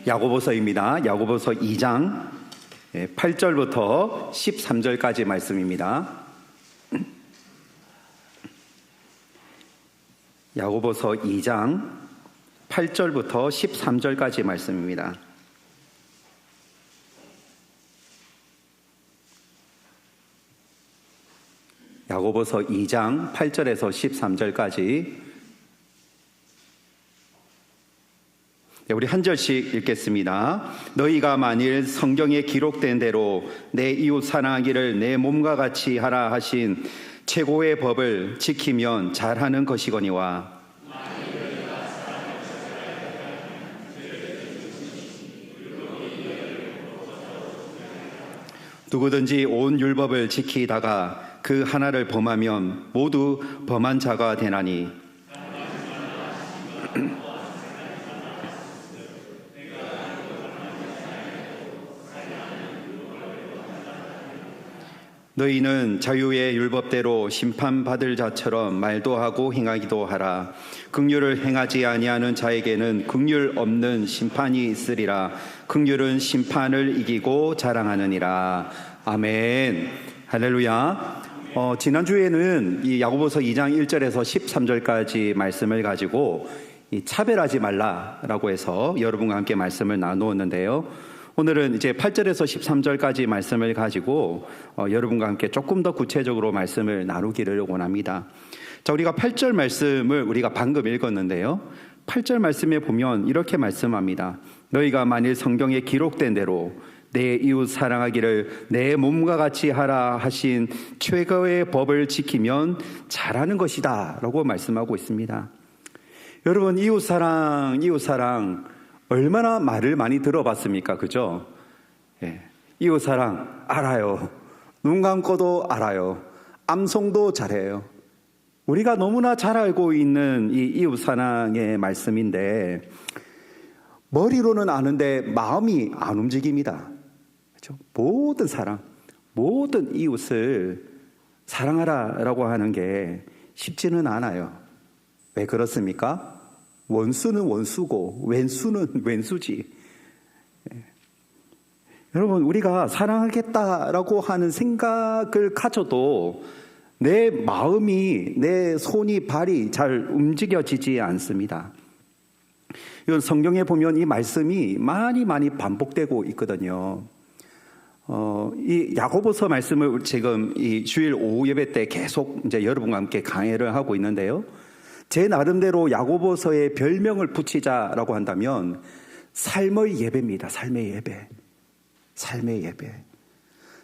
야고보서입니다. 야고보서 2장 8절부터 13절까지 말씀입니다. 야고보서 2장 8절부터 13절까지 말씀입니다. 야고보서 2장 8절에서 13절까지 우리 한 절씩 읽겠습니다. 너희가 만일 성경에 기록된 대로 내 이웃 사랑하기를 내 몸과 같이 하라 하신 최고의 법을 지키면 잘하는 것이거니와 누구든지 온 율법을 지키다가 그 하나를 범하면 모두 범한 자가 되나니 너희는 자유의 율법대로 심판받을 자처럼 말도 하고 행하기도 하라. 긍휼을 행하지 아니하는 자에게는 긍휼 없는 심판이 있으리라. 긍휼은 심판을 이기고 자랑하느니라. 아멘. 할렐루야. 지난주에는 이 야고보서 2장 1절에서 13절까지 말씀을 가지고 이 차별하지 말라라고 해서 여러분과 함께 말씀을 나누었는데요. 오늘은 이제 8절에서 13절까지 말씀을 가지고 여러분과 함께 조금 더 구체적으로 말씀을 나누기를 원합니다. 자, 우리가 8절 말씀을 우리가 방금 읽었는데요. 8절 말씀에 보면 이렇게 말씀합니다. 너희가 만일 성경에 기록된 대로 내 이웃 사랑하기를 내 몸과 같이 하라 하신 최고의 법을 지키면 잘하는 것이다 라고 말씀하고 있습니다. 여러분, 이웃 사랑 얼마나 말을 많이 들어봤습니까? 그죠? 예. 이웃사랑 알아요. 눈 감고도 알아요. 암송도 잘해요. 우리가 너무나 잘 알고 있는 이 이웃사랑의 말씀인데 머리로는 아는데 마음이 안 움직입니다. 그렇죠? 모든 사람, 모든 이웃을 사랑하라라고 하는 게 쉽지는 않아요. 왜 그렇습니까? 원수는 원수고 왼수는 왼수지. 여러분, 우리가 사랑하겠다라고 하는 생각을 가져도 내 마음이, 내 손이, 발이 잘 움직여지지 않습니다. 이건 성경에 보면 이 말씀이 많이 반복되고 있거든요. 이 야고보서 말씀을 지금 이 주일 오후 예배 때 계속 이제 여러분과 함께 강해를 하고 있는데요. 제 나름대로 야고보서의 별명을 붙이자라고 한다면 삶의 예배입니다. 삶의 예배. 삶의 예배.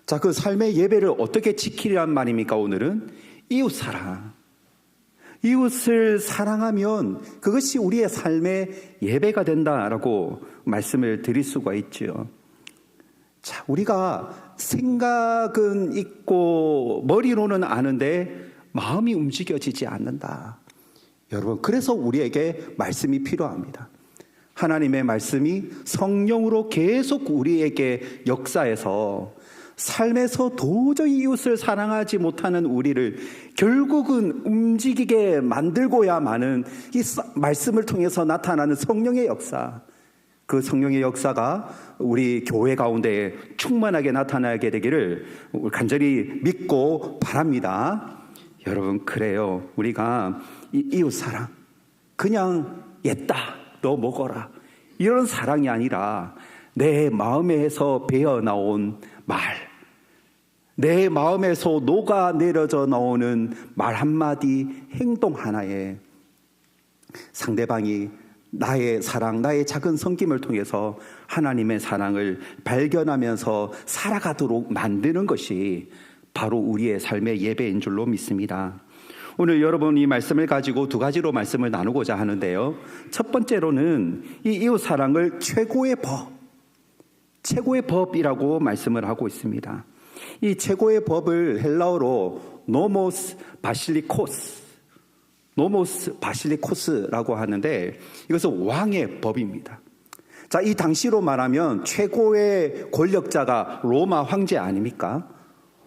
자, 그 삶의 예배를 어떻게 지키란 말입니까? 오늘은 이웃사랑. 이웃을 사랑하면 그것이 우리의 삶의 예배가 된다라고 말씀을 드릴 수가 있죠. 자, 우리가 생각은 있고 머리로는 아는데 마음이 움직여지지 않는다. 여러분, 그래서 우리에게 말씀이 필요합니다. 하나님의 말씀이 성령으로 계속 우리에게 역사해서 삶에서 도저히 이웃을 사랑하지 못하는 우리를 결국은 움직이게 만들고야만은 이 말씀을 통해서 나타나는 성령의 역사, 그 성령의 역사가 우리 교회 가운데 충만하게 나타나게 되기를 간절히 믿고 바랍니다. 여러분, 그래요. 우리가 이웃 사랑, 그냥 옛다 너 먹어라, 이런 사랑이 아니라 내 마음에서 배어나온 말, 내 마음에서 녹아내려져 나오는 말 한마디, 행동 하나에 상대방이 나의 사랑, 나의 작은 섬김을 통해서 하나님의 사랑을 발견하면서 살아가도록 만드는 것이 바로 우리의 삶의 예배인 줄로 믿습니다. 오늘 여러분 이 말씀을 가지고 두 가지로 말씀을 나누고자 하는데요. 첫 번째로는 이 이웃 사랑을 최고의 법이라고 말씀을 하고 있습니다. 이 최고의 법을 헬라어로 노모스 바실리코스라고 하는데 이것은 왕의 법입니다. 자, 이 당시로 말하면 최고의 권력자가 로마 황제 아닙니까?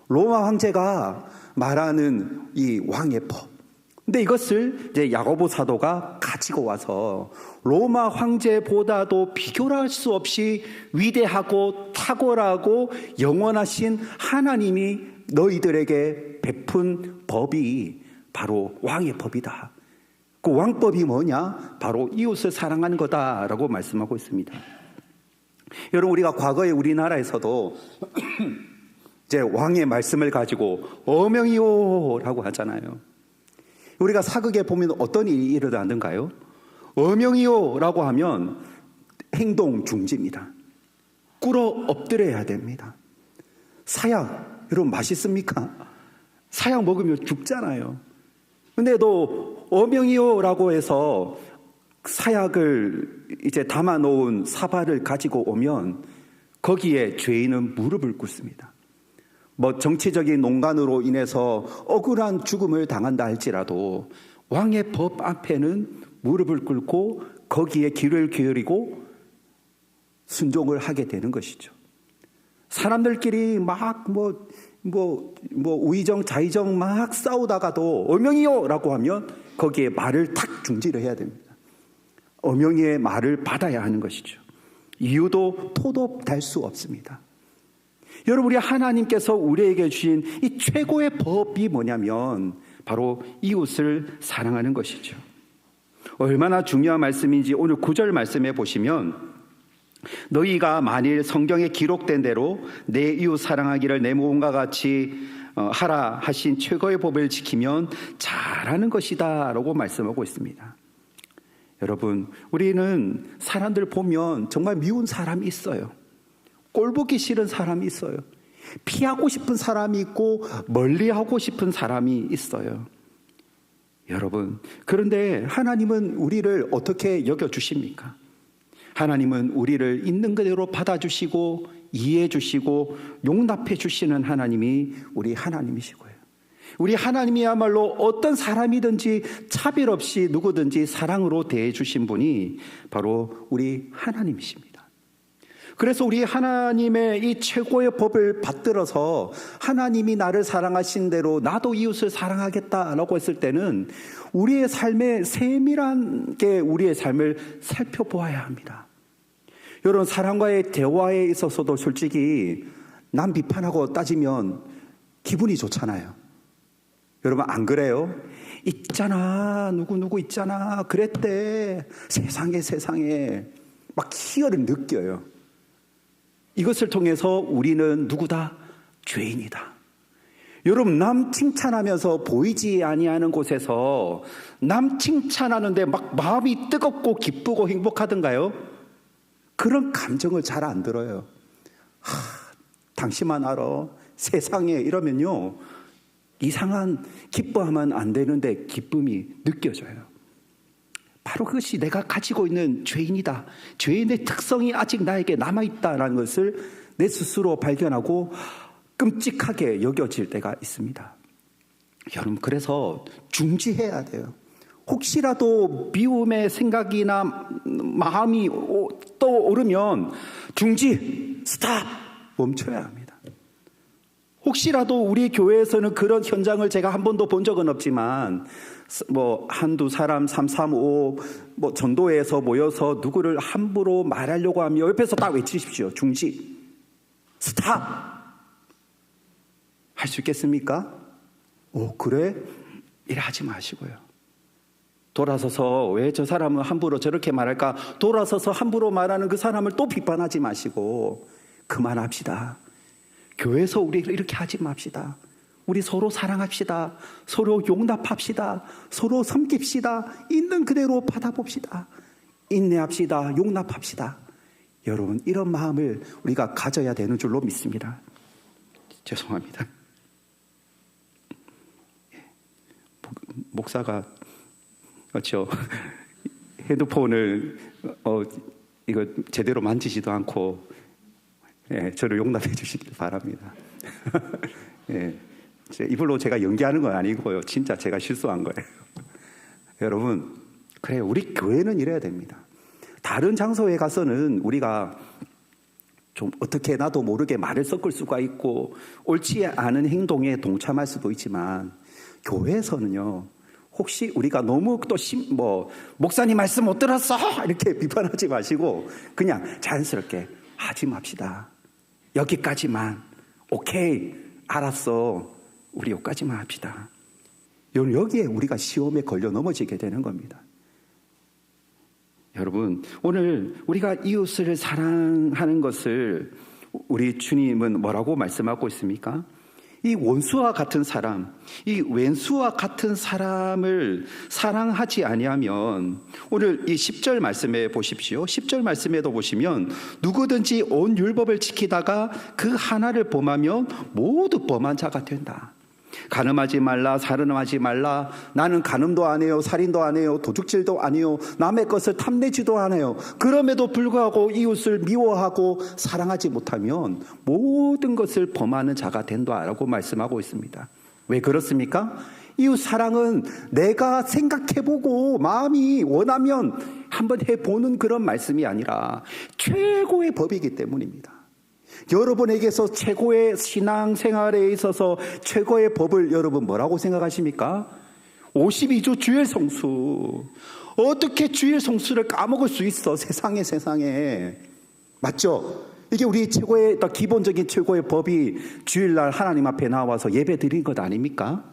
로마 황제가 말하는 이 왕의 법, 근데 이것을 이제 야고보 사도가 가지고 와서 로마 황제보다도 비교할 수 없이 위대하고 탁월하고 영원하신 하나님이 너희들에게 베푼 법이 바로 왕의 법이다. 그 왕법이 뭐냐? 바로 이웃을 사랑하는 거다라고 말씀하고 있습니다. 여러분, 우리가 과거에 우리나라에서도 이제 왕의 말씀을 가지고 어명이오라고 하잖아요. 우리가 사극에 보면 어떤 일이 일어나는가요? 어명이오라고 하면 행동 중지입니다. 꿇어 엎드려야 됩니다. 사약, 여러분 맛있습니까? 사약 먹으면 죽잖아요. 근데도 어명이오라고 해서 사약을 이제 담아 놓은 사발을 가지고 오면 거기에 죄인은 무릎을 꿇습니다. 뭐 정치적인 농간으로 인해서 억울한 죽음을 당한다 할지라도 왕의 법 앞에는 무릎을 꿇고 거기에 귀를 기울이고 순종을 하게 되는 것이죠. 사람들끼리 막 우의정 자의정 막 싸우다가도 어명이요라고 하면 거기에 말을 탁 중지를 해야 됩니다. 어명이의 말을 받아야 하는 것이죠. 이유도 토도 달 수 없습니다. 여러분, 우리 하나님께서 우리에게 주신 이 최고의 법이 뭐냐면 바로 이웃을 사랑하는 것이죠. 얼마나 중요한 말씀인지 오늘 9절 말씀해 보시면, 너희가 만일 성경에 기록된 대로 내 이웃 사랑하기를 내 몸과 같이 하라 하신 최고의 법을 지키면 잘하는 것이다 라고 말씀하고 있습니다. 여러분, 우리는 사람들 보면 정말 미운 사람이 있어요. 꼴보기 싫은 사람이 있어요. 피하고 싶은 사람이 있고 멀리하고 싶은 사람이 있어요. 여러분, 그런데 하나님은 우리를 어떻게 여겨주십니까? 하나님은 우리를 있는 그대로 받아주시고 이해해 주시고 용납해 주시는 하나님이 우리 하나님이시고요. 우리 하나님이야말로 어떤 사람이든지 차별 없이 누구든지 사랑으로 대해 주신 분이 바로 우리 하나님이십니다. 그래서 우리 하나님의 이 최고의 법을 받들어서 하나님이 나를 사랑하신 대로 나도 이웃을 사랑하겠다라고 했을 때는 우리의 삶에 세밀하게 우리의 삶을 살펴보아야 합니다. 여러분, 사람과의 대화에 있어서도 솔직히 남 비판하고 따지면 기분이 좋잖아요. 여러분, 안 그래요? 있잖아, 누구 있잖아, 그랬대, 세상에 막 희열을 느껴요. 이것을 통해서 우리는 누구다? 죄인이다. 여러분, 남 칭찬하면서 보이지 아니하는 곳에서 남 칭찬하는데 막 마음이 뜨겁고 기쁘고 행복하던가요? 그런 감정을 잘 안 들어요. 당신만 알아, 세상에, 이러면요 이상한 기뻐하면 안 되는데 기쁨이 느껴져요. 바로 그것이 내가 가지고 있는 죄인이다, 죄인의 특성이 아직 나에게 남아있다라는 것을 내 스스로 발견하고 끔찍하게 여겨질 때가 있습니다. 여러분, 그래서 중지해야 돼요. 혹시라도 미움의 생각이나 마음이 떠오르면 중지, 스탑, 멈춰야 합니다. 혹시라도 우리 교회에서는 그런 현장을 제가 한 번도 본 적은 없지만 한두 사람 335 전도회에서 모여서 누구를 함부로 말하려고 하면 옆에서 딱 외치십시오. 중지, 스탑. 할 수 있겠습니까? 그래? 이래 하지 마시고요. 돌아서서 왜 저 사람은 함부로 저렇게 말할까? 돌아서서 함부로 말하는 그 사람을 또 비판하지 마시고 그만합시다. 교회에서 우리 이렇게 하지 맙시다. 우리 서로 사랑합시다. 서로 용납합시다. 서로 섬깁시다. 있는 그대로 받아봅시다. 인내합시다. 용납합시다. 여러분, 이런 마음을 우리가 가져야 되는 줄로 믿습니다. 죄송합니다. 목사가 그렇죠. 헤드폰을 이거 제대로 만지지도 않고 저를 용납해 주시길 바랍니다. 이걸로 제가 연기하는 건 아니고요. 진짜 제가 실수한 거예요. 여러분, 그래요. 우리 교회는 이래야 됩니다. 다른 장소에 가서는 우리가 좀 어떻게 나도 모르게 말을 섞을 수가 있고 옳지 않은 행동에 동참할 수도 있지만 교회에서는요, 혹시 우리가 너무 또 목사님 말씀 못 들었어 이렇게 비판하지 마시고 그냥 자연스럽게 하지 맙시다. 여기까지만. 오케이, 알았어, 우리 여기까지만 합시다. 여기에 우리가 시험에 걸려 넘어지게 되는 겁니다. 여러분, 오늘 우리가 이웃을 사랑하는 것을 우리 주님은 뭐라고 말씀하고 있습니까? 이 원수와 같은 사람, 이 왼수와 같은 사람을 사랑하지 아니하면, 오늘 이 10절 말씀에 보십시오. 10절 말씀에도 보시면 누구든지 온 율법을 지키다가 그 하나를 범하면 모두 범한 자가 된다. 간음하지 말라, 살인하지 말라. 나는 간음도 안 해요, 살인도 안 해요, 도둑질도 안 해요, 남의 것을 탐내지도 않아요. 그럼에도 불구하고 이웃을 미워하고 사랑하지 못하면 모든 것을 범하는 자가 된다라고 말씀하고 있습니다. 왜 그렇습니까? 이웃 사랑은 내가 생각해보고 마음이 원하면 한번 해보는 그런 말씀이 아니라 최고의 법이기 때문입니다. 여러분에게서 최고의 신앙생활에 있어서 최고의 법을 여러분 뭐라고 생각하십니까? 52조 주일 성수. 어떻게 주일 성수를 까먹을 수 있어? 세상에. 맞죠? 이게 우리 최고의, 기본적인 최고의 법이 주일날 하나님 앞에 나와서 예배 드린 것 아닙니까?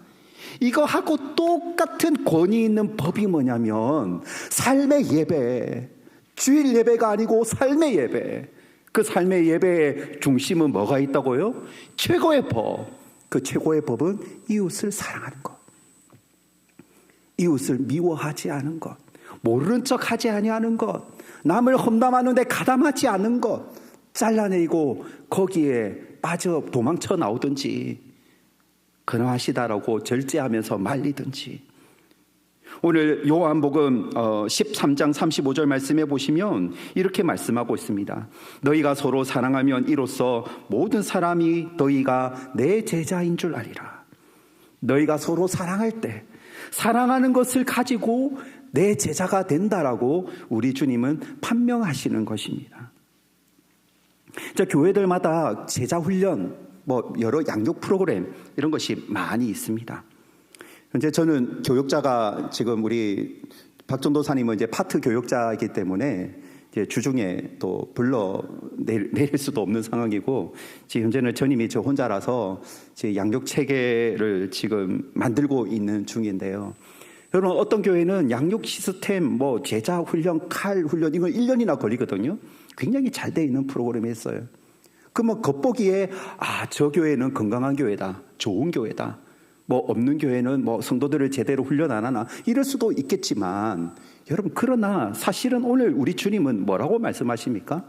이거하고 똑같은 권위 있는 법이 뭐냐면 삶의 예배. 주일 예배가 아니고 삶의 예배. 그 삶의 예배의 중심은 뭐가 있다고요? 최고의 법. 그 최고의 법은 이웃을 사랑하는 것, 이웃을 미워하지 않은 것, 모르는 척 하지 아니하는 것, 남을 험담하는데 가담하지 않는 것, 잘라내고 거기에 빠져 도망쳐 나오든지 근엄하시다라고 절제하면서 말리든지. 오늘 요한복음 13장 35절 말씀해 보시면 이렇게 말씀하고 있습니다. 너희가 서로 사랑하면 이로써 모든 사람이 너희가 내 제자인 줄 아리라. 너희가 서로 사랑할 때, 사랑하는 것을 가지고 내 제자가 된다라고 우리 주님은 판명하시는 것입니다. 자, 교회들마다 제자 훈련, 여러 양육 프로그램 이런 것이 많이 있습니다. 현재 저는 교육자가, 지금 우리 박전도사님은 이제 파트 교육자이기 때문에 이제 주중에 또 불러 내릴 수도 없는 상황이고, 지금 현재는 전임이 저 혼자라서 제 양육 체계를 지금 만들고 있는 중인데요. 여러분, 어떤 교회는 양육 시스템, 제자 훈련, 칼 훈련, 이건 1년이나 걸리거든요. 굉장히 잘 돼 있는 프로그램이 있어요. 겉보기에, 저 교회는 건강한 교회다, 좋은 교회다. 없는 교회는 성도들을 제대로 훈련 안 하나, 이럴 수도 있겠지만, 여러분, 그러나 사실은 오늘 우리 주님은 뭐라고 말씀하십니까?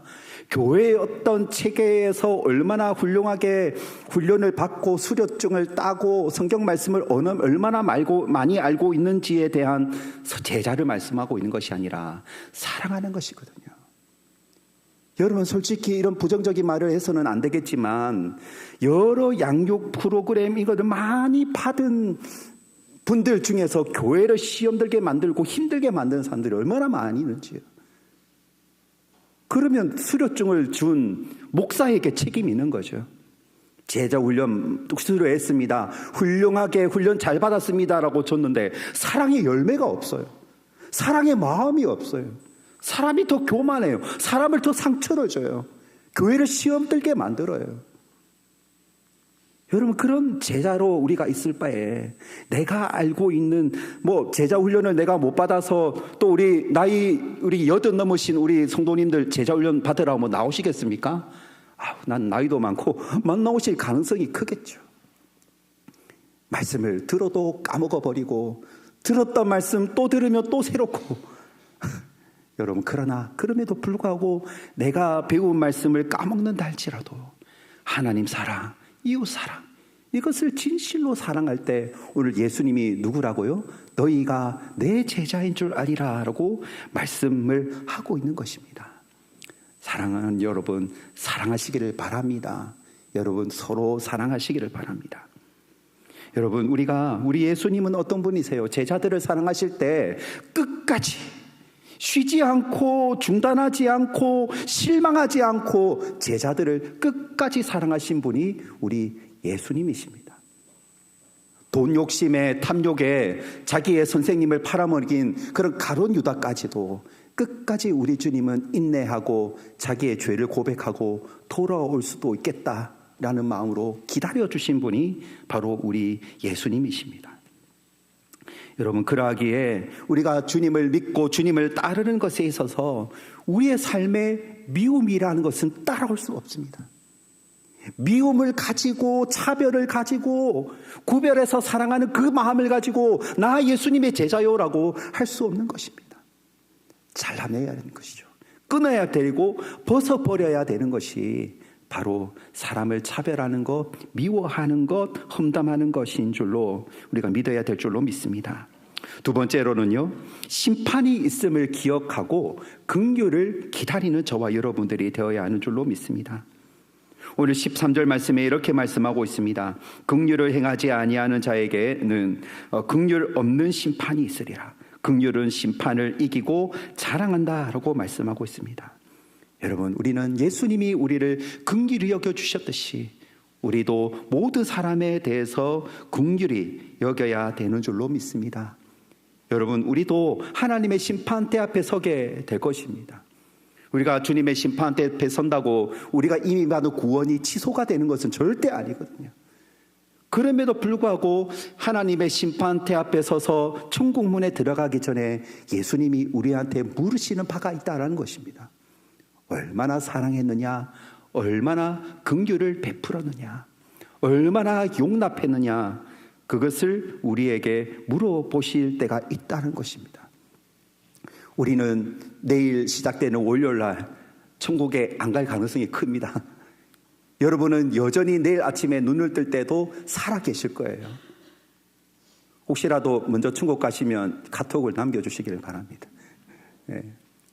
교회의 어떤 체계에서 얼마나 훌륭하게 훈련을 받고 수료증을 따고 성경 말씀을 얼마나 많이 알고 있는지에 대한 제자를 말씀하고 있는 것이 아니라 사랑하는 것이거든요. 여러분, 솔직히 이런 부정적인 말을 해서는 안 되겠지만, 여러 양육 프로그램 이거를 많이 받은 분들 중에서 교회를 시험 들게 만들고 힘들게 만드는 사람들이 얼마나 많이 있는지요. 그러면 수료증을 준 목사에게 책임이 있는 거죠. 제자 훈련 수료했습니다, 훌륭하게 훈련 잘 받았습니다라고 줬는데 사랑의 열매가 없어요. 사랑의 마음이 없어요. 사람이 더 교만해요. 사람을 더 상처를 줘요. 교회를 시험 들게 만들어요. 여러분, 그런 제자로 우리가 있을 바에, 내가 알고 있는 제자 훈련을 내가 못 받아서 또 우리 80 넘으신 우리 성도님들 제자 훈련 받으라고 나오시겠습니까? 난 나이도 많고 못 나오실 가능성이 크겠죠. 말씀을 들어도 까먹어버리고, 들었던 말씀 또 들으면 또 새롭고. 여러분, 그럼에도 불구하고 내가 배운 말씀을 까먹는다 할지라도 하나님 사랑, 이웃 사랑, 이것을 진실로 사랑할 때 오늘 예수님이 누구라고요? 너희가 내 제자인 줄 아리라 라고 말씀을 하고 있는 것입니다. 사랑하는 여러분, 사랑하시기를 바랍니다. 여러분, 서로 사랑하시기를 바랍니다. 여러분, 우리 예수님은 어떤 분이세요? 제자들을 사랑하실 때 끝까지 쉬지 않고 중단하지 않고 실망하지 않고 제자들을 끝까지 사랑하신 분이 우리 예수님이십니다. 돈 욕심에 탐욕에 자기의 선생님을 팔아먹인 그런 가룟 유다까지도 끝까지 우리 주님은 인내하고 자기의 죄를 고백하고 돌아올 수도 있겠다라는 마음으로 기다려주신 분이 바로 우리 예수님이십니다. 여러분, 그러하기에 우리가 주님을 믿고 주님을 따르는 것에 있어서 우리의 삶에 미움이라는 것은 따라올 수가 없습니다. 미움을 가지고 차별을 가지고 구별해서 사랑하는 그 마음을 가지고 나 예수님의 제자요라고 할 수 없는 것입니다. 잘라내야 되는 것이죠. 끊어야 되고 벗어버려야 되는 것이 바로 사람을 차별하는 것, 미워하는 것, 험담하는 것인 줄로 우리가 믿어야 될 줄로 믿습니다. 두 번째로는요, 심판이 있음을 기억하고 긍휼을 기다리는 저와 여러분들이 되어야 하는 줄로 믿습니다. 오늘 13절 말씀에 이렇게 말씀하고 있습니다. 긍휼을 행하지 아니하는 자에게는 긍휼 없는 심판이 있으리라. 긍휼은 심판을 이기고 자랑한다라고 말씀하고 있습니다. 여러분, 우리는 예수님이 우리를 긍휼히 여겨주셨듯이 우리도 모든 사람에 대해서 긍휼히 여겨야 되는 줄로 믿습니다. 여러분, 우리도 하나님의 심판대 앞에 서게 될 것입니다. 우리가 주님의 심판대 앞에 선다고 우리가 이미 받은 구원이 취소가 되는 것은 절대 아니거든요. 그럼에도 불구하고 하나님의 심판대 앞에 서서 천국문에 들어가기 전에 예수님이 우리한테 물으시는 바가 있다는 것입니다. 얼마나 사랑했느냐, 얼마나 긍휼을 베풀었느냐, 얼마나 용납했느냐, 그것을 우리에게 물어보실 때가 있다는 것입니다. 우리는 내일 시작되는 월요일날 천국에 안 갈 가능성이 큽니다. 여러분은 여전히 내일 아침에 눈을 뜰 때도 살아 계실 거예요. 혹시라도 먼저 천국 가시면 카톡을 남겨주시기를 바랍니다.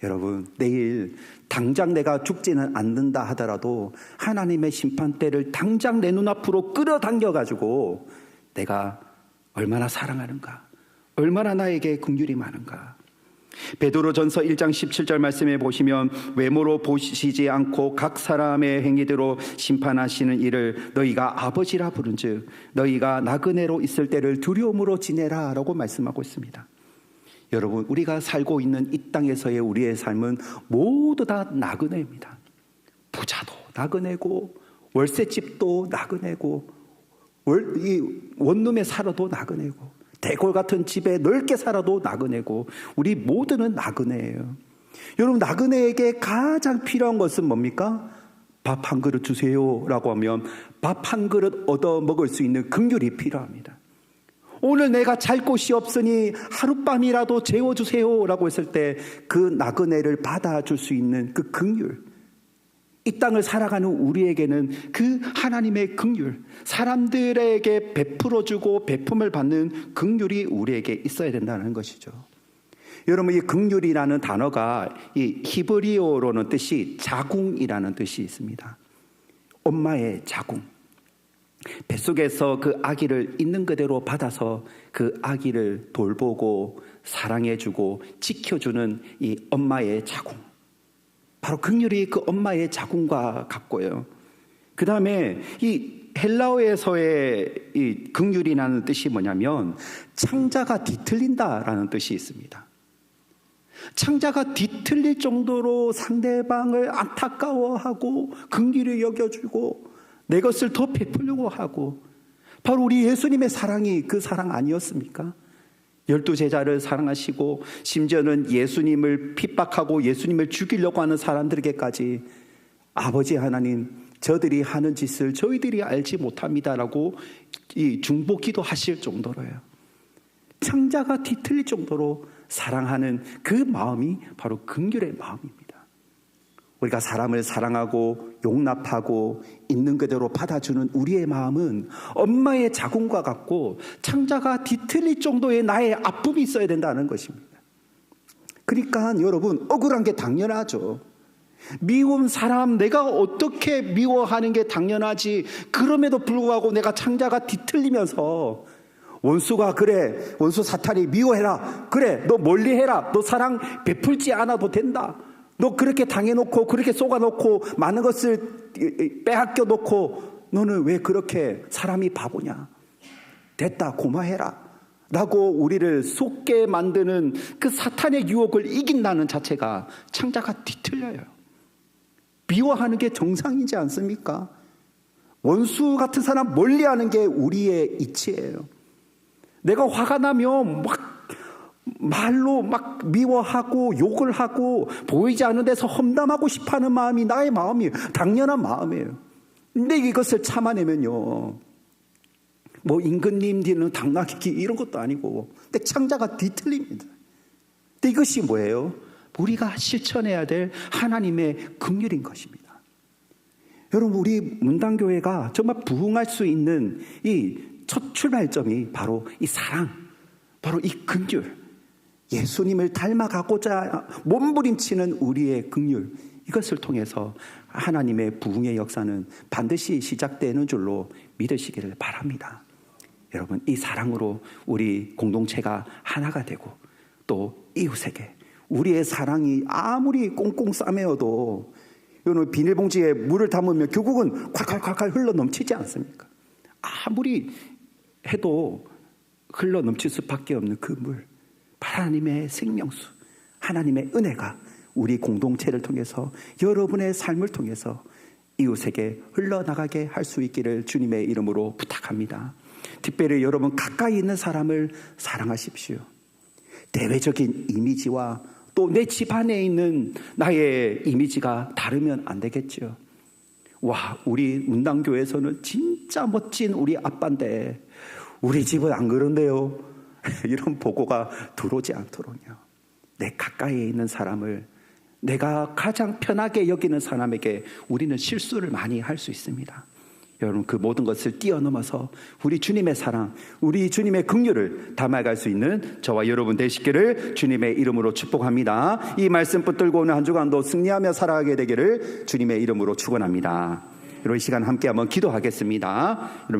여러분, 내일 당장 내가 죽지는 않는다 하더라도 하나님의 심판대를 당장 내 눈앞으로 끌어당겨가지고 내가 얼마나 사랑하는가, 얼마나 나에게 긍휼이 많은가. 베드로전서 1장 17절 말씀에 보시면 외모로 보시지 않고 각 사람의 행위대로 심판하시는 이를 너희가 아버지라 부른즉 너희가 나그네로 있을 때를 두려움으로 지내라 라고 말씀하고 있습니다. 여러분, 우리가 살고 있는 이 땅에서의 우리의 삶은 모두 다 나그네입니다. 부자도 나그네고 월세집도 나그네고 이 원룸에 살아도 나그네고 대골 같은 집에 넓게 살아도 나그네고 우리 모두는 나그네예요. 여러분, 나그네에게 가장 필요한 것은 뭡니까? 밥 한 그릇 주세요 라고 하면 밥 한 그릇 얻어 먹을 수 있는 긍휼이 필요합니다. 오늘 내가 잘 곳이 없으니 하룻밤이라도 재워주세요 라고 했을 때 그 나그네를 받아줄 수 있는 그 긍휼, 이 땅을 살아가는 우리에게는 그 하나님의 긍휼, 사람들에게 베풀어주고 베품을 받는 긍휼이 우리에게 있어야 된다는 것이죠. 여러분, 이 긍휼이라는 단어가 이 히브리어로는 뜻이 자궁이라는 뜻이 있습니다. 엄마의 자궁. 뱃속에서 그 아기를 있는 그대로 받아서 그 아기를 돌보고 사랑해주고 지켜주는 이 엄마의 자궁. 바로 긍휼이 그 엄마의 자궁과 같고요. 그 다음에 이 헬라어에서의 이 긍휼이라는 뜻이 뭐냐면 창자가 뒤틀린다라는 뜻이 있습니다. 창자가 뒤틀릴 정도로 상대방을 안타까워하고 긍휼히 여겨주고 내 것을 더 베풀려고 하고, 바로 우리 예수님의 사랑이 그 사랑 아니었습니까? 12제자를 사랑하시고 심지어는 예수님을 핍박하고 예수님을 죽이려고 하는 사람들에게까지 아버지 하나님, 저들이 하는 짓을 저희들이 알지 못합니다라고 이 중보기도 하실 정도로요. 창자가 뒤틀릴 정도로 사랑하는 그 마음이 바로 긍휼의 마음입니다. 우리가 사람을 사랑하고 용납하고 있는 그대로 받아주는 우리의 마음은 엄마의 자궁과 같고 창자가 뒤틀릴 정도의 나의 아픔이 있어야 된다는 것입니다. 그러니까 여러분, 억울한 게 당연하죠. 미운 사람 내가 어떻게 미워하는 게 당연하지. 그럼에도 불구하고 내가 창자가 뒤틀리면서 원수가 그래, 원수 사탄이 미워해라, 그래 너 멀리해라, 너 사랑 베풀지 않아도 된다, 너 그렇게 당해놓고 그렇게 쏘아놓고 많은 것을 빼앗겨 놓고 너는 왜 그렇게 사람이 바보냐. 됐다, 고마해라 라고 우리를 속게 만드는 그 사탄의 유혹을 이긴다는 자체가 창자가 뒤틀려요. 미워하는 게 정상이지 않습니까? 원수 같은 사람 멀리하는 게 우리의 이치예요. 내가 화가 나면 막 말로 막 미워하고 욕을 하고 보이지 않는 데서 험담하고 싶어하는 마음이 나의 마음이에요. 당연한 마음이에요. 근데 이것을 참아내면요, 뭐 임금님 뒤는 당나귀 이런 것도 아니고, 근데 창자가 뒤틀립니다. 근데 이것이 뭐예요? 우리가 실천해야 될 하나님의 긍휼인 것입니다. 여러분, 우리 문단교회가 정말 부흥할 수 있는 이 첫 출발점이 바로 이 사랑, 바로 이 긍휼, 예수님을 닮아가고자 몸부림치는 우리의 긍휼, 이것을 통해서 하나님의 부흥의 역사는 반드시 시작되는 줄로 믿으시기를 바랍니다. 여러분, 이 사랑으로 우리 공동체가 하나가 되고, 또 이웃에게 우리의 사랑이 아무리 꽁꽁 싸매어도 여러분, 비닐봉지에 물을 담으면 결국은 콸콸콸콸 흘러 넘치지 않습니까? 아무리 해도 흘러 넘칠 수밖에 없는 그 물, 하나님의 생명수, 하나님의 은혜가 우리 공동체를 통해서, 여러분의 삶을 통해서 이웃에게 흘러나가게 할 수 있기를 주님의 이름으로 부탁합니다. 특별히 여러분, 가까이 있는 사람을 사랑하십시오. 대외적인 이미지와 또 내 집안에 있는 나의 이미지가 다르면 안 되겠죠. 와, 우리 문단교에서는 진짜 멋진 우리 아빠인데 우리 집은 안 그런데요. 이런 보고가 들어오지 않도록요, 내 가까이에 있는 사람을, 내가 가장 편하게 여기는 사람에게 우리는 실수를 많이 할 수 있습니다. 여러분, 그 모든 것을 뛰어넘어서 우리 주님의 사랑, 우리 주님의 긍휼을 담아갈 수 있는 저와 여러분 되시기를 주님의 이름으로 축복합니다. 이 말씀 붙들고 오늘 한 주간도 승리하며 살아가게 되기를 주님의 이름으로 축원합니다. 여러분, 이 시간 함께 한번 기도하겠습니다. 여러분,